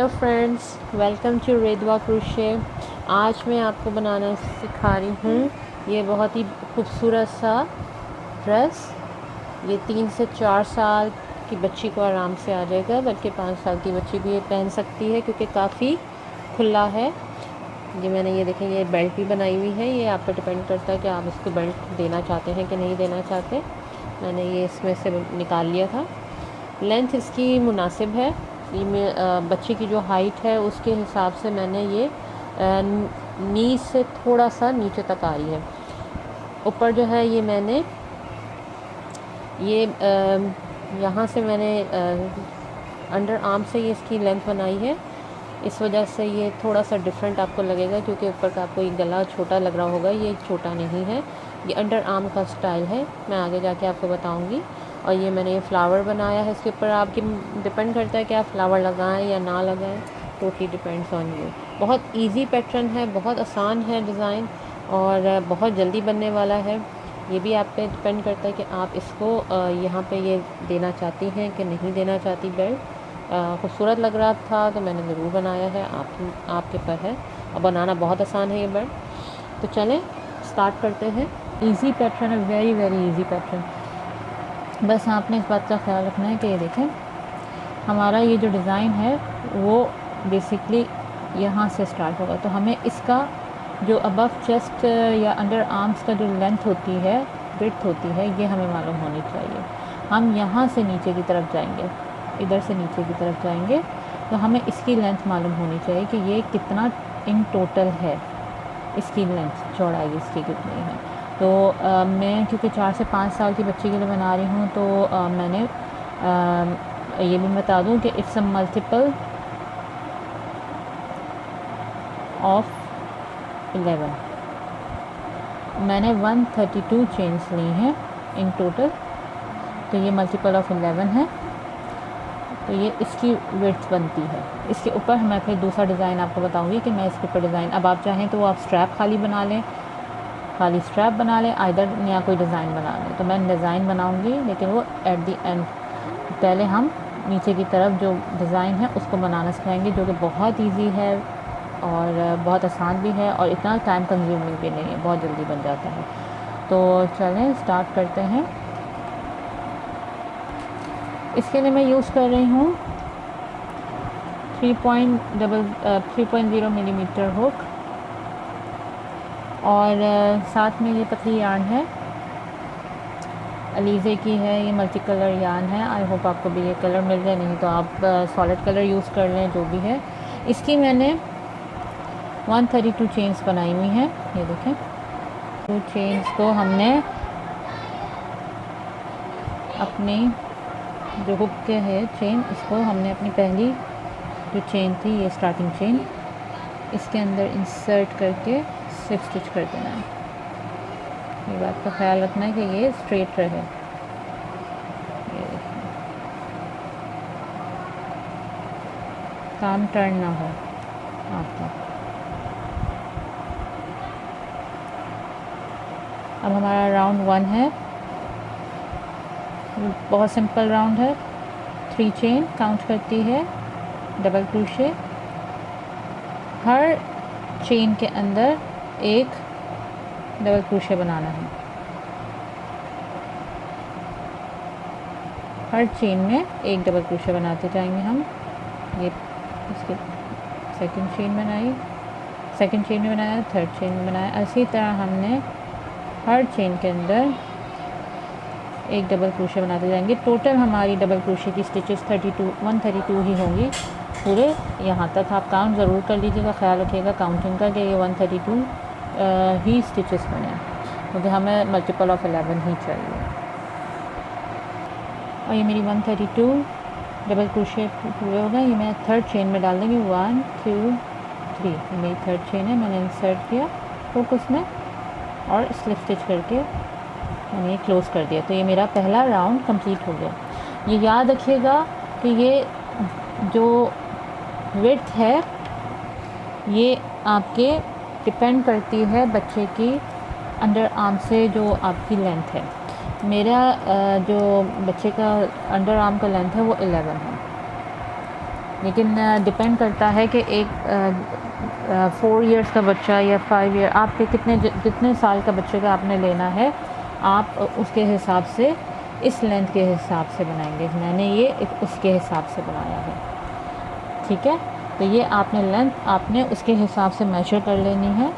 Hello friends, welcome to रेदवा crochet. आज मैं आपको बनाना सिखा रही हूँ ये बहुत ही खूबसूरत सा ड्रेस। ये 3 से 4 साल की बच्ची को आराम से आ जाएगा, बल्कि 5 साल की बच्ची भी ये पहन सकती है क्योंकि काफ़ी खुला है। ये मैंने ये देखें, ये बेल्ट भी बनाई हुई है। ये आप पर डिपेंड करता है कि आप इसको बेल्ट देना चाहते हैं कि नहीं देना चाहते। मैंने ये इसमें से निकाल लिया था। लेंथ इसकी मुनासिब है। ये बच्चे की जो हाइट है उसके हिसाब से मैंने ये नी से थोड़ा सा नीचे तक आ रही है। ऊपर जो है ये मैंने ये यहाँ से मैंने अंडर आर्म से ये इसकी लेंथ बनाई है। इस वजह से ये थोड़ा सा डिफरेंट आपको लगेगा क्योंकि ऊपर का आपको ये गला छोटा लग रहा होगा। ये छोटा नहीं है, ये अंडर आर्म का स्टाइल है। मैं आगे जाके आपको बताऊंगी। और ये मैंने ये फ्लावर बनाया है। इसके ऊपर आपकी डिपेंड करता है कि आप फ्लावर लगाएं या ना लगाएं, टोटली डिपेंड्स ऑन यू। बहुत इजी पैटर्न है, बहुत आसान है डिज़ाइन और बहुत जल्दी बनने वाला है। ये भी आप पे डिपेंड करता है कि आप इसको यहाँ पे ये देना चाहती हैं कि नहीं देना चाहती। बेल्ट खूबसूरत लग रहा था तो मैंने ज़रूर बनाया है। आपके ऊपर है, और बनाना बहुत आसान है ये बेल्ट। तो चलें स्टार्ट करते हैं। इजी पैटर्न है, वेरी वेरी इजी पैटर्न। बस आपने इस बात का ख्याल रखना है कि ये देखें, हमारा ये जो डिज़ाइन है वो बेसिकली यहाँ से स्टार्ट होगा। तो हमें इसका जो अबव चेस्ट या अंडर आर्म्स का जो लेंथ होती है, विड्थ होती है, ये हमें मालूम होनी चाहिए। हम यहाँ से नीचे की तरफ जाएंगे, इधर से नीचे की तरफ जाएंगे, तो हमें इसकी लेंथ मालूम होनी चाहिए कि ये कितना इन टोटल है, इसकी लेंथ चौड़ाई इसकी कितनी है। तो मैं क्योंकि 4 से 5 साल की बच्ची के लिए बना रही हूँ तो मैंने ये भी बता दूँ कि इट्स अ मल्टीपल ऑफ 11। मैंने 132 चेन्स ली हैं इन टोटल, तो ये मल्टीपल ऑफ 11 है। तो ये इसकी विड्थ बनती है। इसके ऊपर मैं फिर दूसरा डिज़ाइन आपको बताऊंगी कि मैं इसके ऊपर डिज़ाइन, अब आप चाहें तो आप स्ट्रैप खाली बना लें, खाली स्ट्रैप बना लें, आइदर या कोई डिज़ाइन बना लें। तो मैं डिज़ाइन बनाऊंगी, लेकिन वो एट दी एंड। पहले हम नीचे की तरफ जो डिज़ाइन है उसको बनाना सिखाएंगे, जो कि बहुत ईजी है और बहुत आसान भी है और इतना टाइम कंज्यूमिंग भी नहीं है, बहुत जल्दी बन जाता है। तो चलें स्टार्ट करते हैं। इसके लिए मैं यूज़ कर रही हूँ 3.0 मिलीमीटर हुक, और साथ में ये पतली यार्न है, अलीज़े की है। ये मल्टी कलर यार्न है। आई होप आपको भी ये कलर मिल जाए, नहीं तो आप सॉलिड कलर यूज़ कर लें, जो भी है। इसकी मैंने 132 चेन्स बनाई हुई हैं, ये देखें। 2 चेन्स को हमने अपनी जो हुक के है चेन, इसको हमने अपनी पहली जो चेन थी, ये स्टार्टिंग चेन, इसके अंदर इंसर्ट करके स्लिप स्टिच कर देना है। ये बात का ख्याल रखना है कि ये स्ट्रेट रहे। ये देखिए, काम टर्न ना हो आपका। अब हमारा राउंड 1 है, बहुत सिंपल राउंड है। 3 चेन काउंट करती है, डबल क्रोशे, हर चेन के अंदर एक डबल क्रोशे बनाना है। हर चेन में एक डबल क्रोशे बनाते जाएंगे हम। ये इसके सेकंड चेन बनाई, सेकंड चेन में बनाया, थर्ड चेन में बनाया। इसी तरह हमने हर चेन के अंदर एक डबल क्रोशे बनाते जाएंगे। टोटल हमारी डबल क्रोशे की स्टिचेस 132 ही होंगी पूरे। यहाँ तक आप काउंट ज़रूर कर लीजिएगा, ख्याल रखिएगा काउंटिंग का कि ये 132 ही स्टिचेस बने, क्योंकि हमें मल्टीपल ऑफ 11 ही चाहिए। और ये मेरी 132 डबल क्रोशे पूरे हो गए। ये मैं थर्ड चेन में डाल दूँगी। 1 2 3, ये मेरी थर्ड चेन है। मैंने इंसर्ट किया हुक उसमें और स्लिप स्टिच करके मैंने ये क्लोज़ कर दिया। तो ये मेरा पहला राउंड कंप्लीट हो गया। ये याद रखिएगा कि ये जो विड्थ है ये आपके डिपेंड करती है बच्चे की अंडर आर्म से जो आपकी लेंथ है। मेरा जो बच्चे का अंडर आर्म का लेंथ है वो 11 है। लेकिन डिपेंड करता है कि एक 4 इयर्स का बच्चा या 5 ईयर, आपके जितने साल का बच्चे का आपने लेना है, आप उसके हिसाब से इस लेंथ के हिसाब से बनाएंगे। मैंने ये उसके हिसाब से बनाया है, ठीक है। तो ये आपने लेंथ आपने उसके हिसाब से मेजर कर लेनी है,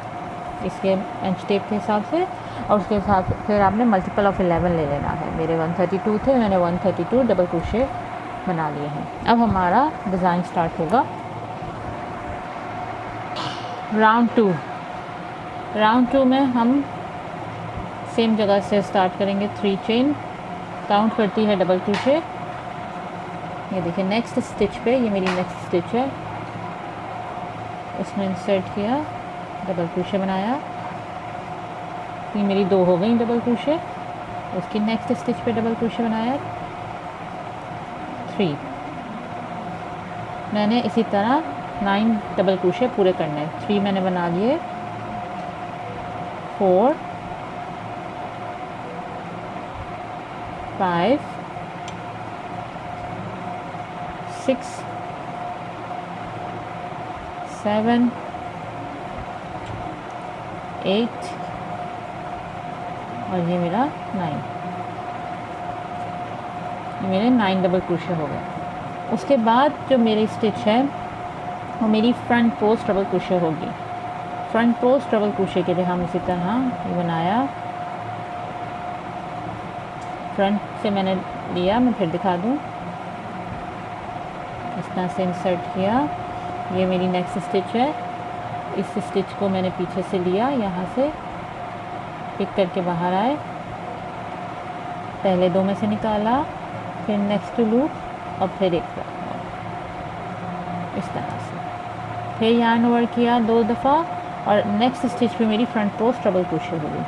इसके इंच टेप के हिसाब से, और उसके हिसाब से फिर आपने मल्टीपल ऑफ 11 ले लेना है। मेरे 132 थे, मैंने 132 डबल क्रोशे बना लिए हैं। अब हमारा डिज़ाइन स्टार्ट होगा। राउंड 2 में हम सेम जगह से स्टार्ट करेंगे। 3 चेन काउंट करती है डबल क्रोशे। ये देखिए नेक्स्ट स्टिच पे, ये मेरी नेक्स्ट स्टिच है, इसमें इंसर्ट किया, डबल क्रोशे बनाया, ये मेरी 2 हो गई डबल क्रोशे। उसकी नेक्स्ट स्टिच पे डबल क्रोशे बनाया, 3। मैंने इसी तरह 9 डबल क्रोशे पूरे करने हैं। 3 मैंने बना लिए, 4 5 6 7 8 और ये मेरा 9, ये मेरे 9 डबल क्रोशे हो गए। उसके बाद जो मेरी स्टिच है वो मेरी फ्रंट पोस्ट डबल क्रोशे होगी। फ्रंट पोस्ट डबल क्रोशे के लिए हम इसी तरह ये बनाया, फ्रंट से मैंने लिया, मैं फिर दिखा दूँ, इस तरह से इंसर्ट किया। ये मेरी नेक्स्ट स्टिच है, इस स्टिच को मैंने पीछे से लिया, यहाँ से पिक करके बाहर आए, पहले 2 में से निकाला, फिर नेक्स्ट लूप और फिर एक इस तरह से, फिर यार्न ओवर किया 2 दफ़ा और नेक्स्ट स्टिच पे मेरी फ्रंट पोस्ट डबल क्रोशे हो गई।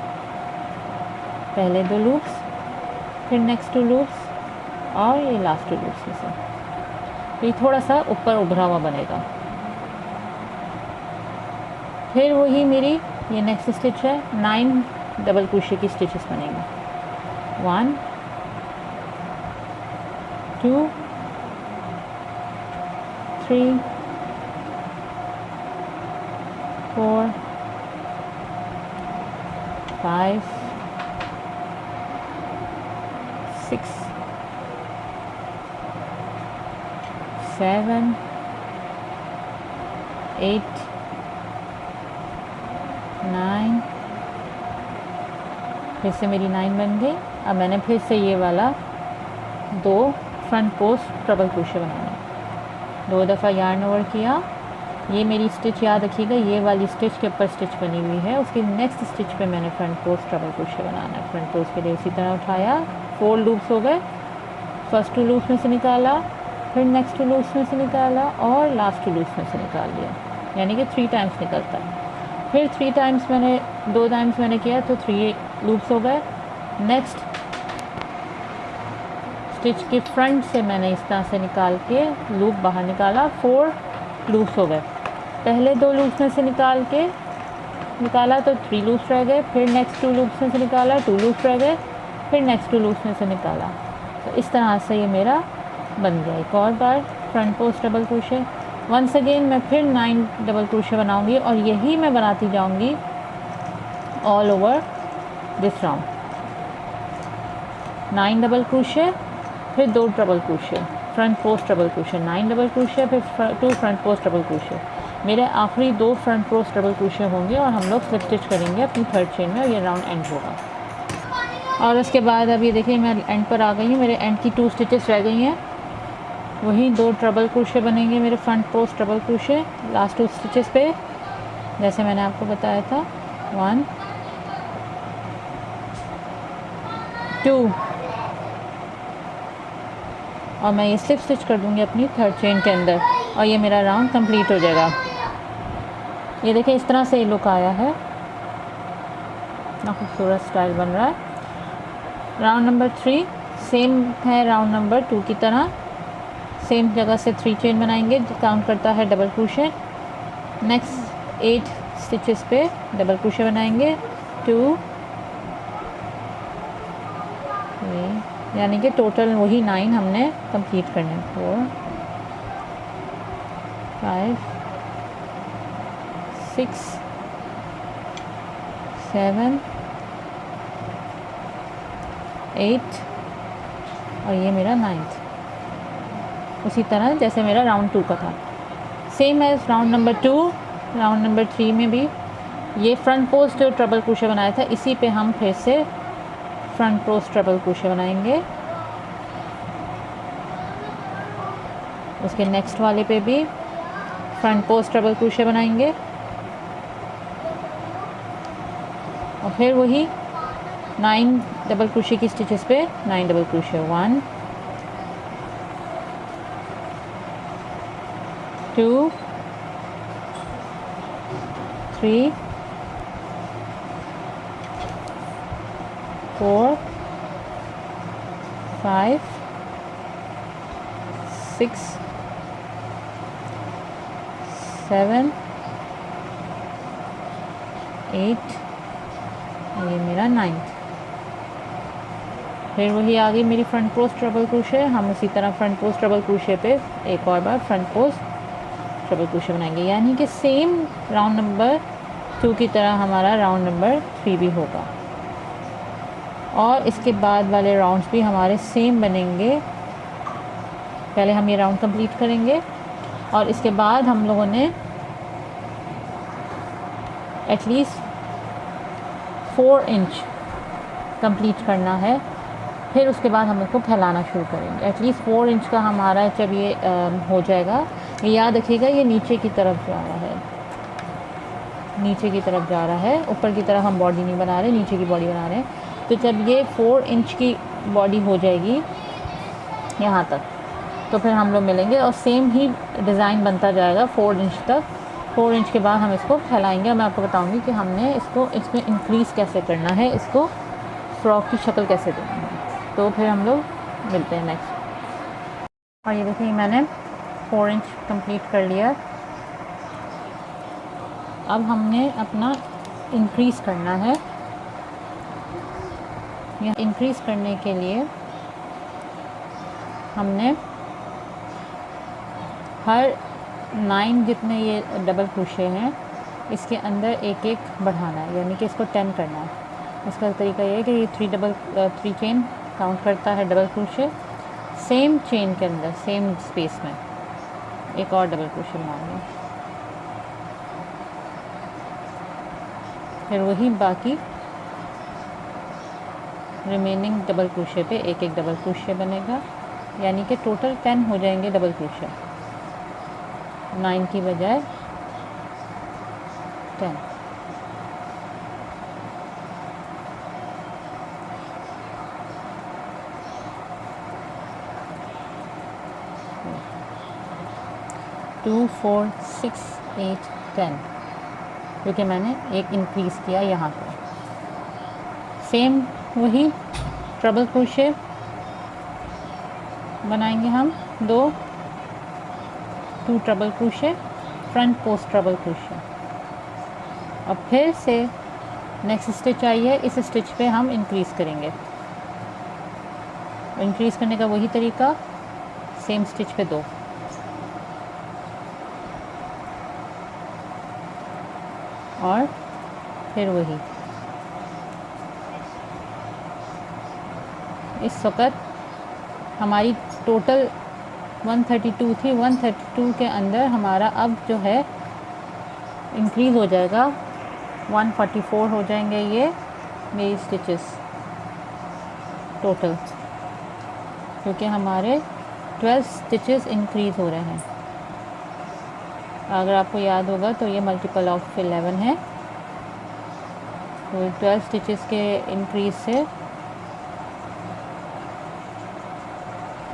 पहले 2 लूप्स, फिर नेक्स्ट 2 लूप्स और ये लास्ट 2 लूप्स में से, ये थोड़ा सा ऊपर उभरा हुआ बनेगा। फिर वही मेरी ये नेक्स्ट स्टिच है, 9 डबल क्रोशे की स्टिचेस बनेंगी। 1 2 3 4 5 6 7 8 9, फिर से मेरी 9 बन गई। अब मैंने फिर से ये वाला 2 फ्रंट पोस्ट डबल क्रोशे बनाना, 2 दफ़ा यार्न ओवर किया। ये मेरी स्टिच याद रखिएगा, ये वाली स्टिच के ऊपर स्टिच बनी हुई है, उसकी नेक्स्ट स्टिच पे मैंने फ्रंट पोस्ट डबल क्रोशे बनाना है। फ्रंट पोस्ट के लिए इसी तरह उठाया, 4 लूप्स हो गए, फर्स्ट 2 लूप्स में से निकाला, फिर नेक्स्ट 2 लूप्स में से निकाला और लास्ट 2 लूप्स में से निकाल लिया, यानी कि 3 टाइम्स निकलता है। फिर 3 टाइम्स मैंने 2 टाइम्स मैंने किया तो 3 लूप्स हो गए। नेक्स्ट स्टिच के फ्रंट से मैंने इस तरह से निकाल के लूप बाहर निकाला, 4 लूप्स हो गए। पहले 2 लूप्स में से निकाला तो 3 लूप्स रह गए, फिर नेक्स्ट 2 लूप्स में से निकाला, 2 लूप्स रह गए, फिर नेक्स्ट 2 लूप्स में से निकाला। तो इस तरह से ये मेरा बन गया। एक और बार front post double crochet, once again मैं फिर 9 डबल क्रोशे बनाऊंगी और यही मैं बनाती जाऊंगी all over this round. 9 double crochet, फिर 2 double crochet, front post double crochet, 9 double crochet, फिर 2 फ्रंट पोस्ट डबल क्रोशे। मेरे आखिरी 2 फ्रंट पोस्ट डबल क्रोशे होंगे और हम लोग स्लिप स्टिच करेंगे अपनी 3rd चेन में और ये राउंड एंड होगा। और उसके बाद अब ये देखिए मैं एंड पर आ गई हूँ, मेरे एंड की 2 स्टिचेस रह गई हैं, वही 2 डबल क्रोशे बनेंगे मेरे front post double crochet last 2 stitches पे, जैसे मैंने आपको बताया था। 1 2 और मैं ये स्लिप स्टिच कर दूँगी अपनी 3rd चेन के अंदर और ये मेरा राउंड कंप्लीट हो जाएगा। ये देखिए इस तरह से ये लुक आया है, इतना खूबसूरत स्टाइल बन रहा है। राउंड नंबर 3 सेम है राउंड नंबर 2 की तरह, सेम जगह से 3 चेन बनाएंगे, काउंट करता है डबल क्रोशे। नेक्स्ट 8 स्टिचेस पे डबल क्रोशे बनाएंगे, 2 यानी कि टोटल वही 9 हमने कंप्लीट करने। 4 5 6 7 8 और ये मेरा 9th। उसी तरह जैसे मेरा राउंड 2 का था, same as round number 2। Round number 3 में भी ये फ्रंट पोस्ट ट्रिपल क्रोशे बनाया था, इसी पे हम फिर से फ्रंट पोस्ट ट्रिपल क्रोशे बनाएंगे। उसके नेक्स्ट वाले पे भी फ्रंट पोस्ट ट्रिपल क्रोशे बनाएंगे और फिर वही 9 डबल क्रोशे की स्टिचेस पे 9 डबल क्रोशे। 1 2 3 4 5 6 7 8 ये मेरा 9th। फिर वही आ गई मेरी फ्रंट पोस्ट ट्रिपल क्रोशे। हम उसी तरह फ्रंट पोस्ट ट्रिपल क्रोशे पे एक और बार फ्रंट पोस्ट ट्रिपल क्रोशे बनाएंगे, यानी कि सेम राउंड नंबर 2 की तरह हमारा राउंड नंबर 3 भी होगा। और इसके बाद वाले राउंड्स भी हमारे सेम बनेंगे। पहले हम ये राउंड कंप्लीट करेंगे और इसके बाद हम लोगों ने एटलीस्ट 4 इंच कंप्लीट करना है। फिर उसके बाद हम इसको फैलाना शुरू करेंगे। एटलीस्ट 4 इंच का हमारा जब ये हो जाएगा, ये याद रखिएगा ये नीचे की तरफ जा रहा है, नीचे की तरफ जा रहा है, ऊपर की तरफ हम बॉडी नहीं बना रहे, नीचे की बॉडी बना रहे हैं। तो जब ये 4 इंच की बॉडी हो जाएगी यहाँ तक, तो फिर हम लोग मिलेंगे और सेम ही डिज़ाइन बनता जाएगा 4 इंच तक। 4 इंच के बाद हम इसको फैलाएंगे और मैं आपको बताऊंगी कि हमने इसको इसमें इंक्रीज़ कैसे करना है, इसको फ्रॉक की शक्ल कैसे देनी है। तो फिर हम लोग मिलते हैं नेक्स्ट। और ये देखिए मैंने 4 इंच कंप्लीट कर लिया। अब हमने अपना इंक्रीज़ करना है। यह इंक्रीज़ करने के लिए हमने हर 9 जितने ये डबल क्रोशे हैं इसके अंदर एक एक बढ़ाना है, यानी कि इसको 10 करना है। इसका तरीका ये है कि ये 3 चेन काउंट करता है डबल क्रोशे, सेम चेन के अंदर सेम स्पेस में एक और डबल क्रोशे बनाएंगे। फिर वही बाकी रिमेनिंग डबल क्रोशे पे एक एक डबल क्रोशे बनेगा, यानी कि टोटल 10 हो जाएंगे डबल क्रोशे, 9 की बजाय 10। टू 4 6 8 10, क्योंकि मैंने एक इंक्रीज़ किया यहाँ पर। सेम वही ट्रिपल क्रोशे बनाएंगे हम 2 triple crochet, front post triple crochet, और फिर से नेक्स्ट स्टिच आई है, इस स्टिच पे हम इंक्रीज़ करेंगे। इंक्रीज़ करने का वही तरीका, सेम स्टिच पे 2, और फिर वही। इस वक्त हमारी टोटल 132 थी, 132 के अंदर हमारा अब जो है इंक्रीज़ हो जाएगा, 144 हो जाएंगे ये मेरी स्टिचेस टोटल, क्योंकि हमारे 12 स्टिचेस इंक्रीज़ हो रहे हैं। अगर आपको याद होगा तो ये मल्टीपल ऑफ 11 है, तो 12 स्टिचेस के इंक्रीज़ से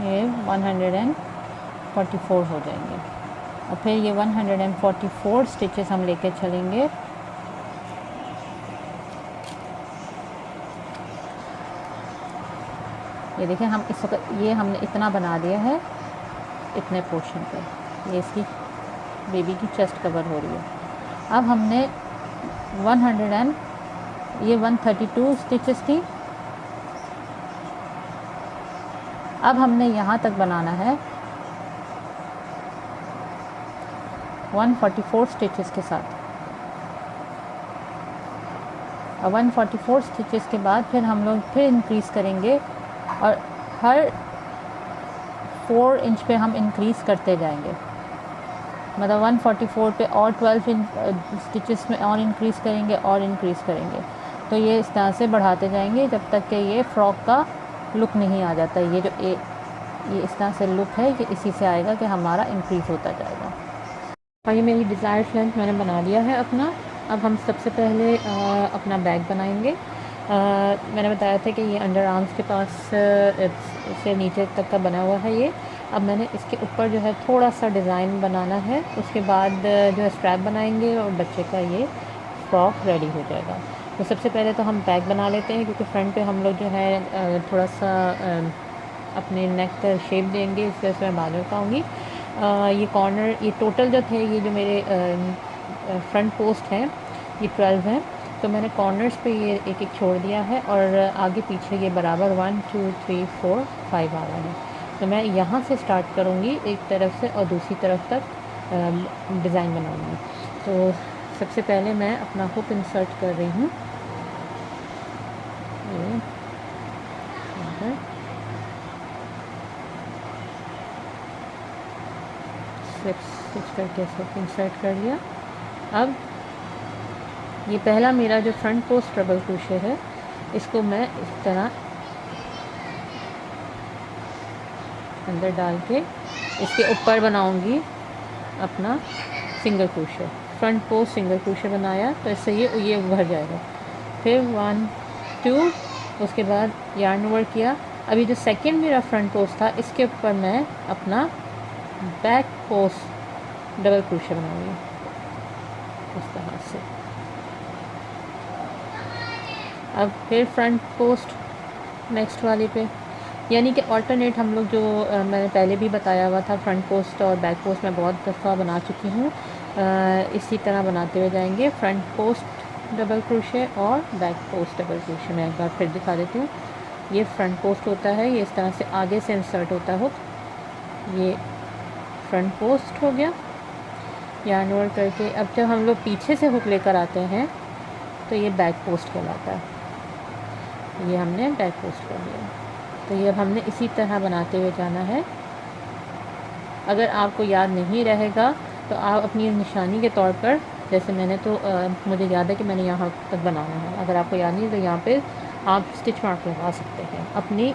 ये 144 हो जाएंगे। और फिर ये 144 स्टिचेस हम लेके चलेंगे ये देखिए हम इस वक्त ये हमने इतना बना दिया है, इतने पोर्शन पे ये इसकी बेबी की चेस्ट कवर हो रही है। अब हमने 132 स्टिचेस थी, अब हमने यहाँ तक बनाना है 144 स्टिचेस के साथ। और 144 स्टिचेस के बाद फिर हम लोग फिर इंक्रीज़ करेंगे और हर 4 इंच पे हम इंक्रीज़ करते जाएंगे। मतलब 144 पे और 12 इंच स्टिचेस में और इंक्रीज़ करेंगे और इंक्रीज़ करेंगे। तो ये इस तरह से बढ़ाते जाएंगे जब तक कि ये फ़्रॉक का लुक नहीं आ जाता। ये जो ये इस तरह से लुक है, ये इसी से आएगा कि हमारा इंक्रीज़ होता जाएगा। और ये मेरी डिज़ायर्ड लेंथ मैंने बना लिया है अपना। अब हम सबसे पहले अपना बैग बनाएंगे। मैंने बताया था कि ये अंडर आर्म्स के पास से नीचे तक का बना हुआ है ये। अब मैंने इसके ऊपर जो है थोड़ा सा डिज़ाइन बनाना है, उसके बाद जो है स्ट्रैप बनाएंगे और बच्चे का ये फ्रॉक रेडी हो जाएगा। तो सबसे पहले तो हम बैग बना लेते हैं, क्योंकि फ्रंट पे हम लोग जो है थोड़ा सा अपने नेक शेप देंगे, इस वजह से मैं बाद में बताऊँगी। ये कॉर्नर, ये टोटल जो थे, ये जो मेरे फ्रंट पोस्ट हैं ये 12 हैं। तो मैंने कॉर्नर्स पे ये एक एक छोड़ दिया है और आगे पीछे ये बराबर 1 2 3 4 5 आ रहा है। तो मैं यहाँ से स्टार्ट करूँगी एक तरफ से और दूसरी तरफ तक डिज़ाइन बनाऊँगी। तो सबसे पहले मैं अपना हुक इंसर्ट कर रही हूँ। स्विच करके हुक इंसर्ट कर लिया। अब ये पहला मेरा जो फ्रंट पोस्ट ट्रिपल क्रोशे है, इसको मैं इस तरह अंदर डाल के इसके ऊपर बनाऊंगी अपना single crochet. Front post single crochet बनाया तो इससे ये उभर जाएगा। फिर 1 2, उसके बाद यार्न ओवर किया। अभी जो सेकंड मेरा फ्रंट पोस्ट था, इसके ऊपर मैं अपना बैक पोस्ट डबल क्रोशे बनाऊंगी इस तरह से। अब फिर फ्रंट पोस्ट नेक्स्ट वाले पे, यानी कि ऑल्टरनेट हम लोग जो मैंने पहले भी बताया हुआ था, फ्रंट पोस्ट और बैक पोस्ट मैं बहुत दफ़ा बना चुकी हूँ। इसी तरह बनाते हुए जाएंगे, फ्रंट पोस्ट डबल क्रोशे और बैक पोस्ट डबल क्रोशे। मैं एक बार फिर दिखा देती हूँ। ये फ्रंट पोस्ट होता है, ये इस तरह से आगे से इंसर्ट होता हो। ये फ्रंट पोस्ट हो गया यार्न ओवर करके। अब जब हम लोग पीछे से हुक लेकर आते हैं तो ये बैक पोस्ट कहलाता है। ये हमने बैक पोस्ट कर लिया। तो ये अब हमने इसी तरह बनाते हुए जाना है। अगर आपको याद नहीं रहेगा तो आप अपनी निशानी के तौर पर, जैसे मैंने तो मुझे याद है कि मैंने यहाँ तक बनाना है। अगर आपको याद नहीं तो यहाँ पे आप स्टिच मार्क लगा सकते हैं अपनी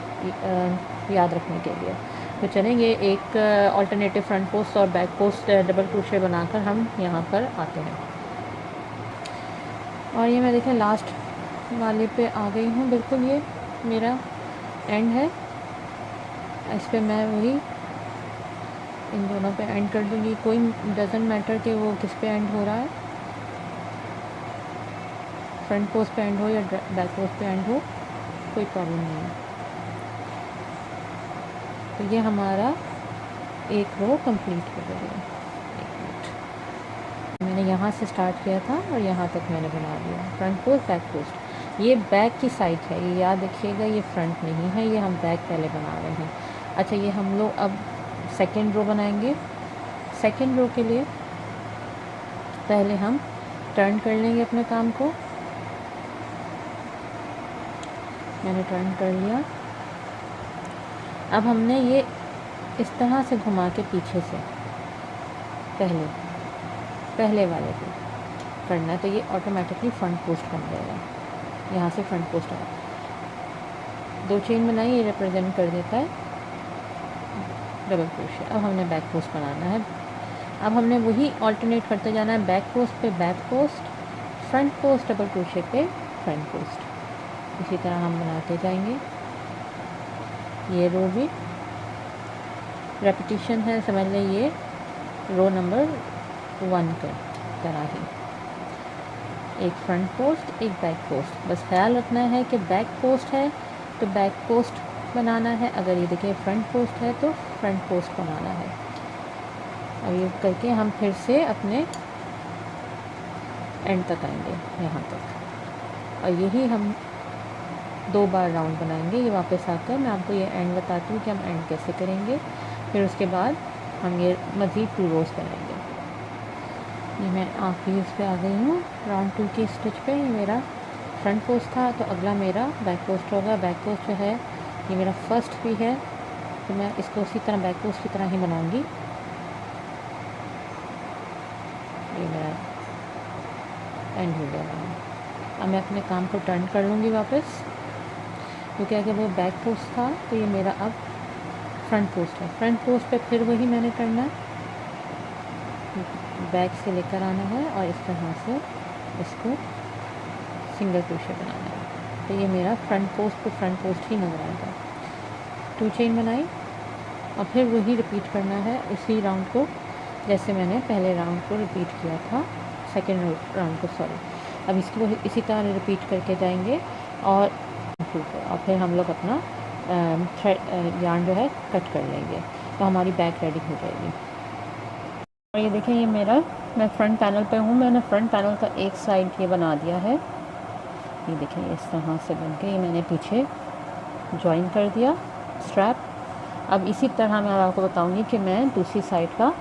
याद रखने के लिए। तो चलें, ये एक अल्टरनेटिव फ्रंट पोस्ट और बैक पोस्ट डबल क्रोशे बनाकर हम यहाँ पर आते हैं। और ये मैं देखें लास्ट वाले पे आ गई हूँ। बिल्कुल ये मेरा एंड है। इस पे मैं वही इन दोनों पे एंड कर दूँगी। कोई डजंट मैटर कि वो किस पे एंड हो रहा है, फ्रंट पोस्ट पे एंड हो या बैक पोस्ट पे एंड हो, कोई प्रॉब्लम नहीं है। तो ये हमारा एक रो कंप्लीट हो गया है। एक मिनट, मैंने यहाँ से स्टार्ट किया था और यहाँ तक मैंने बना दिया फ्रंट पोस्ट बैक पोस्ट। ये बैक की साइड है, ये याद रखिएगा, ये फ्रंट नहीं है, ये हम बैक पहले बना रहे हैं। अच्छा, ये हम लोग अब सेकेंड रो बनाएंगे। सेकेंड रो के लिए पहले हम टर्न कर लेंगे अपने काम को। मैंने टर्न कर लिया। अब हमने ये इस तरह से घुमा के पीछे से पहले वाले को करना है, तो ये ऑटोमेटिकली फ्रंट पोस्ट बन जाएगा। यहाँ से फ्रंट पोस्ट आया, 2 चेन बनाई, ये रिप्रेजेंट कर देता है डबल क्रोशे। अब हमने बैक पोस्ट बनाना है। अब हमने वही ऑल्टरनेट करते जाना है, बैक पोस्ट पे back post, front post double crochet पे फ्रंट पोस्ट। इसी तरह हम बनाते जाएंगे। ये रो भी रेपिटेशन है, समझ लें ये रो नंबर 1 के तरह ही। एक फ्रंट पोस्ट एक बैक पोस्ट। बस ख्याल रखना है कि बैक पोस्ट है तो बैक पोस्ट बनाना है, अगर ये देखिए फ्रंट पोस्ट है तो फ्रंट पोस्ट बनाना है। अब ये करके हम फिर से अपने एंड तक आएंगे, यहाँ तक। और यही हम 2 बार राउंड बनाएंगे। ये वापस आकर मैं आपको ये एंड बताती हूँ कि हम एंड कैसे करेंगे। फिर उसके बाद हम ये मज़ीद 2 रोज़ बनाएंगे। ये मैं आखिरी उस पे आ गई हूँ, राउंड 2 की स्टिच पे। ये मेरा फ्रंट पोस्ट था, तो अगला मेरा बैक पोस्ट होगा। बैक पोस्ट जो है ये मेरा फर्स्ट भी है, तो मैं इसको उसी तरह बैक पोस्ट की तरह ही बनाऊंगी। ये मेरा एंड हो गया राउंड। अब मैं अपने काम को टर्न कर लूँगी वापस, क्योंकि अगर वो बैक पोस्ट था तो ये मेरा अब फ्रंट पोस्ट है। फ्रंट पोस्ट पे फिर वही मैंने करना, बैक से लेकर आना है और इस तरह से इसको सिंगल क्रोशे बनाना है। तो ये मेरा फ्रंट पोस्ट पे फ्रंट पोस्ट ही नज़र आएगा। 2 चेन बनाई और फिर वही रिपीट करना है उसी राउंड को, जैसे मैंने पहले राउंड को रिपीट किया था, सेकेंड राउंड को, सॉरी। अब इसको इसी तरह रिपीट करके जाएंगे और फिर हम लोग अपना थ्रेड यार्न जो है कट कर लेंगे, तो हमारी बैक रेडी हो जाएगी। और ये देखें, ये मेरा, मैं फ्रंट पैनल पे हूँ, मैंने फ्रंट पैनल का एक साइड ये बना दिया है। ये देखें इस तरह से बन के ये मैंने पीछे जॉइन कर दिया स्ट्रैप। अब इसी तरह मैं आपको बताऊंगी कि मैं दूसरी साइड का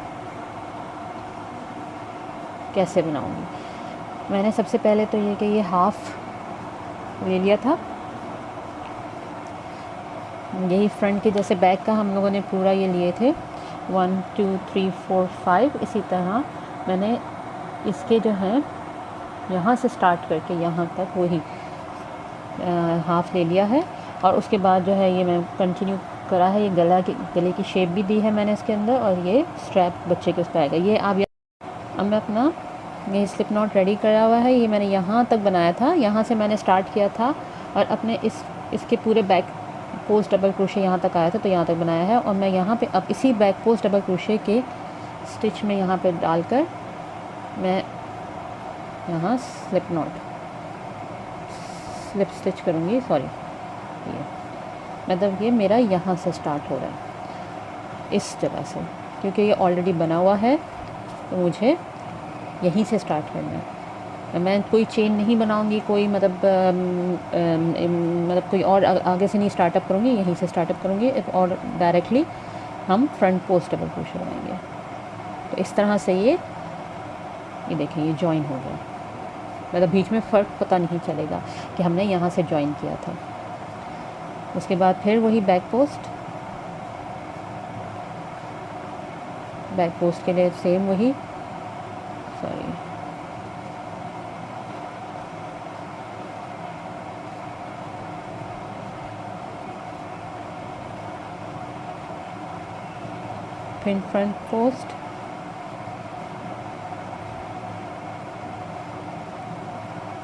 कैसे बनाऊंगी। मैंने सबसे पहले तो ये कि ये हाफ ले लिया था, यही फ्रंट के जैसे बैक का हम लोगों ने पूरा ये लिए थे 1 2 3 4 5। इसी तरह मैंने इसके जो है यहाँ से स्टार्ट करके यहाँ तक वही हाफ़ ले लिया है। और उसके बाद जो है ये मैं कंटिन्यू करा है। ये गले की शेप भी दी है मैंने इसके अंदर, और ये स्ट्रैप बच्चे के उस पर आएगा। ये अब मैं अपना ये स्लिप नॉट रेडी करा हुआ है। ये मैंने यहाँ तक बनाया था, यहाँ से मैंने स्टार्ट किया था और अपने इसके पूरे बैक पोस्ट डबल क्रोशे यहाँ तक आया था, तो यहाँ तक बनाया है। और मैं यहाँ पे अब इसी बैक पोस्ट डबल क्रोशे के स्टिच में यहाँ पे डालकर मैं यहाँ स्लिप स्टिच करूँगी, सॉरी। ये मतलब ये मेरा यहाँ से स्टार्ट हो रहा है इस जगह से, क्योंकि ये ऑलरेडी बना हुआ है, तो मुझे यहीं से स्टार्ट करना है। मैं कोई चेन नहीं बनाऊंगी, कोई मतलब कोई और आगे से नहीं स्टार्टअप करूँगी, यहीं से स्टार्टअप करूँगी और डायरेक्टली हम फ्रंट पोस्ट डबल क्रोशे बनाएंगे। तो इस तरह से ये देखें ये जॉइन हो गया, मतलब बीच में फ़र्क पता नहीं चलेगा कि हमने यहाँ से जॉइन किया था। उसके बाद फिर वही बैक पोस्ट के लिए सेम वही, सॉरी, फिर फ्रंट पोस्ट,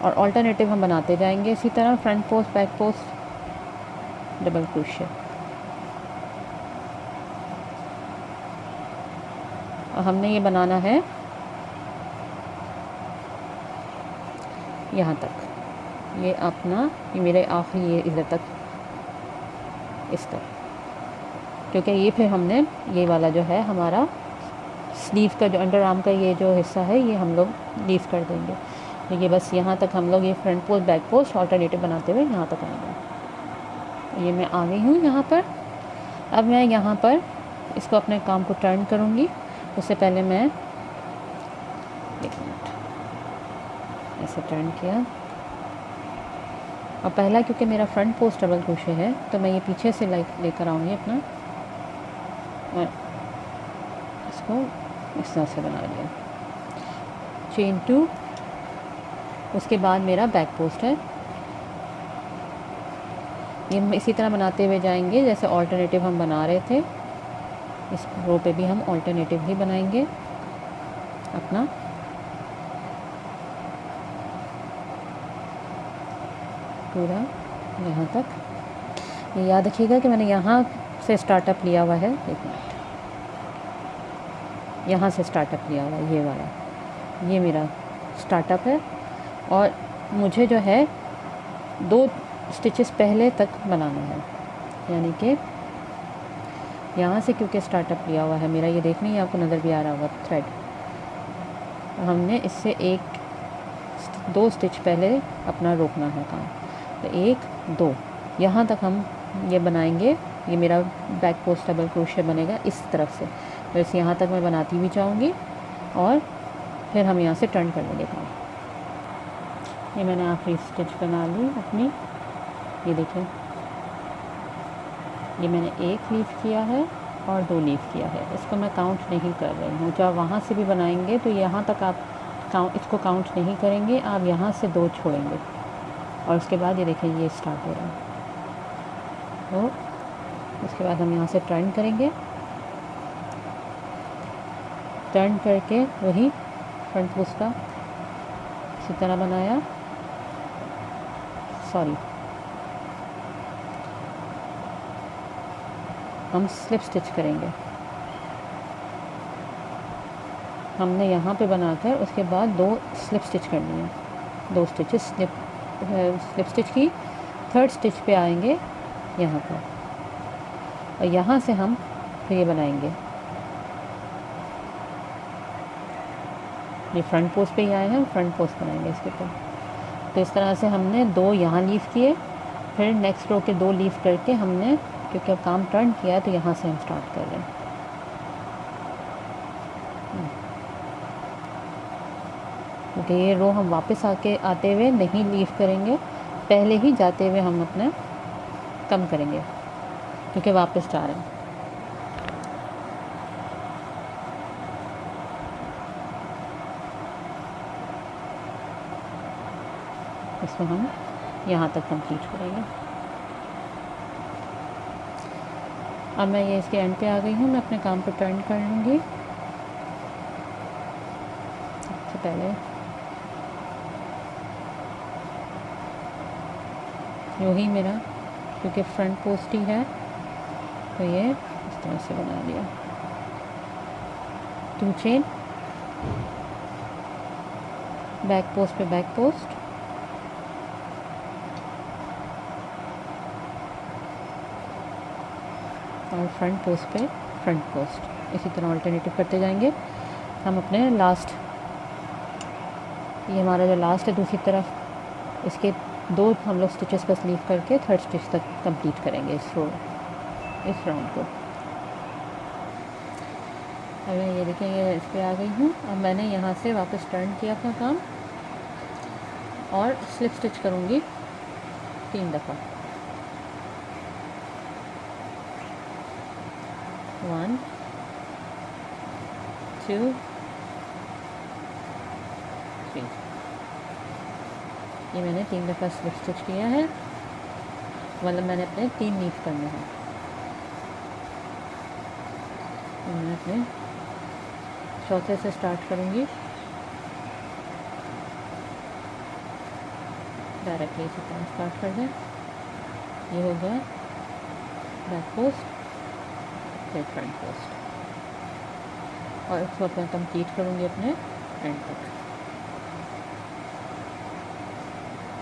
और अल्टरनेटिव हम बनाते जाएंगे इसी तरह, front post back post double crochet. और हमने ये बनाना है यहाँ तक, ये अपना ये मेरे आखिरी ये इधर तक, इस तक, क्योंकि ये फिर हमने ये वाला जो है हमारा स्लीव का जो अंडर आर्म का ये जो हिस्सा है ये हम लोग लीव कर देंगे। तो ये बस यहाँ तक हम लोग ये front post back post alternative बनाते हुए यहाँ तक आएंगे। ये मैं आ गई हूँ यहाँ पर। अब मैं यहाँ पर इसको अपने काम को टर्न करूँगी। उससे पहले मैं 1 मिनट ऐसे टर्न किया, और पहला क्योंकि मेरा फ्रंट पोस्ट डबल क्रोशे है तो मैं ये पीछे से लेकर आऊँगी अपना, और इसको इस तरह से बना लिया, चेन 2। उसके बाद मेरा बैक पोस्ट है, ये हम इसी तरह बनाते हुए जाएंगे जैसे ऑल्टरनेटिव हम बना रहे थे। इस रो पे भी हम ऑल्टरनेटिव ही बनाएंगे अपना। पूरा यहाँ तक। ये याद रखिएगा कि मैंने यहाँ से स्टार्टअप लिया हुआ है, 1 मिनट, यहाँ से स्टार्टअप लिया हुआ है, ये वाला, ये मेरा स्टार्टअप है। और मुझे जो है 2 स्टिचेस पहले तक बनाना है, यानी कि यहाँ से क्योंकि स्टार्टअप लिया हुआ है मेरा, ये देखने ही आपको नज़र भी आ रहा होगा थ्रेड, हमने इससे 2 स्टिच पहले अपना रोकना है काम। तो 1 2 यहाँ तक हम ये बनाएंगे। ये मेरा बैक पोस्ट डबल क्रोशे बनेगा इस तरफ से, तो इस यहाँ तक मैं बनाती भी जाऊँगी और फिर हम यहाँ से टर्न कर लेंगे काम। ये मैंने आखिरी स्टिच बना ली अपनी, ये देखिए, ये मैंने एक लीफ किया है और 2 लीफ किया है, इसको मैं काउंट नहीं कर रही हूँ। जब वहाँ से भी बनाएंगे तो यहाँ तक आप इसको काउंट नहीं करेंगे, आप यहाँ से 2 छोड़ेंगे और उसके बाद ये देखिए ये स्टार्ट हो रहा है। तो उसके बाद हम यहाँ से टर्न करेंगे, टर्न करके वही फ्रंट पोस्ट का इसी तरह बनाया, सॉरी हम स्लिप स्टिच करेंगे। हमने यहाँ पे बनाकर उसके बाद 2 स्लिप स्टिच करनी है, 2 स्टिचेस स्लिप स्टिच की। थर्ड स्टिच पे आएंगे यहाँ पर और यहाँ से हम फिर ये बनाएंगे, ये फ्रंट पोस्ट पे ही आए हैं, फ्रंट पोस्ट बनाएंगे इसके ऊपर। तो इस तरह से हमने 2 यहाँ लीफ किए, फिर नेक्स्ट रो के 2 लीफ करके हमने, क्योंकि अब काम टर्न किया है तो यहाँ से हम स्टार्ट कर रहे हैं। क्योंकि ये रो हम वापस आते हुए नहीं लीफ करेंगे, पहले ही जाते हुए हम अपने कम करेंगे क्योंकि वापस जा रहे हैं। इसको हम यहाँ तक कंप्लीट करेंगे। अब मैं ये इसके एंड पे आ गई हूँ, मैं अपने काम पे टर्न कर लूँगी। सबसे पहले वही मेरा, क्योंकि फ्रंट पोस्ट ही है तो ये इस तरह से बना लिया, 2 चेन, बैक पोस्ट पे बैक पोस्ट, और फ्रंट पोस्ट पे फ्रंट पोस्ट। इसी तरह अल्टरनेटिव करते जाएंगे। हम अपने लास्ट, ये हमारा जो लास्ट है दूसरी तरफ, इसके 2 हम लोग स्टिचेस का स्लीव करके थर्ड स्टिच तक कंप्लीट करेंगे इस राउंड को। अब मैं ये देखिए ये इस पर आ गई हूँ। अब मैंने यहाँ से वापस टर्न किया अपना काम और स्लिप स्टिच करूँगी 3 दफ़ा, 1 2 3। ये मैंने 3 दफ़ा स्लिप स्टिच किया है, मतलब मैंने अपने 3 लीफ करने हैं। मैं अपने चौथे से स्टार्ट करूँगी, डायरेक्टली इसी तरह स्टार्ट कर दें। ये हो गया बैक पोस्ट, फिर फ्रंट पोस्ट, और इसको मैं कंप्लीट करूँगी अपने एंड तक,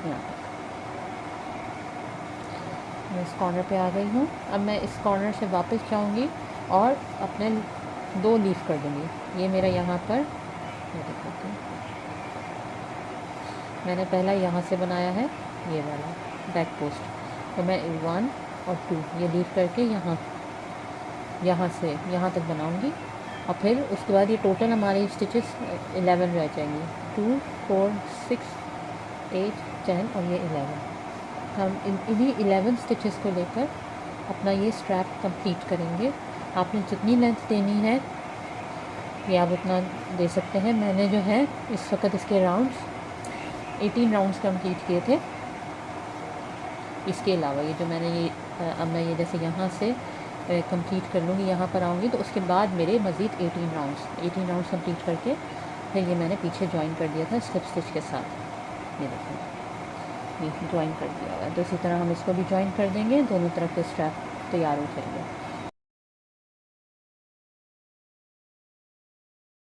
यहाँ तक। मैं इस कॉर्नर पे आ गई हूँ। अब मैं इस कॉर्नर से वापस जाऊँगी और अपने 2 लीफ कर दूँगी। ये मेरा यहाँ पर, ये दिखाती हूँ, मैंने पहला यहाँ से बनाया है ये वाला बैक पोस्ट, तो मैं 1 और 2 ये लीफ करके यहाँ से यहाँ तक बनाऊँगी। और फिर उसके बाद ये टोटल हमारी स्टिचेस 11 रह जाएंगी, 2 4 6 8 10 और ये 11। हम इन्हीं 11 स्टिचेस को लेकर अपना ये स्ट्रैप कंप्लीट करेंगे। आपने जितनी लेंथ देनी है ये आप उतना दे सकते हैं। मैंने जो है इस वक्त इसके राउंड्स 18 राउंड्स कंप्लीट किए थे। इसके अलावा ये जो मैंने ये अब मैं ये जैसे यहाँ से कंप्लीट कर लूँगी, यहाँ पर आऊँगी तो उसके बाद मेरे मज़ीद 18 राउंड्स कंप्लीट करके फिर ये मैंने पीछे ज्वाइन कर दिया था स्लिप स्टिच के साथ। ये देखिए ये ज्वाइन कर दिया हुआ है, तो इसी तरह हम इसको भी ज्वाइन कर देंगे, दोनों तरफ के स्ट्रैप तैयार हो जाएंगे।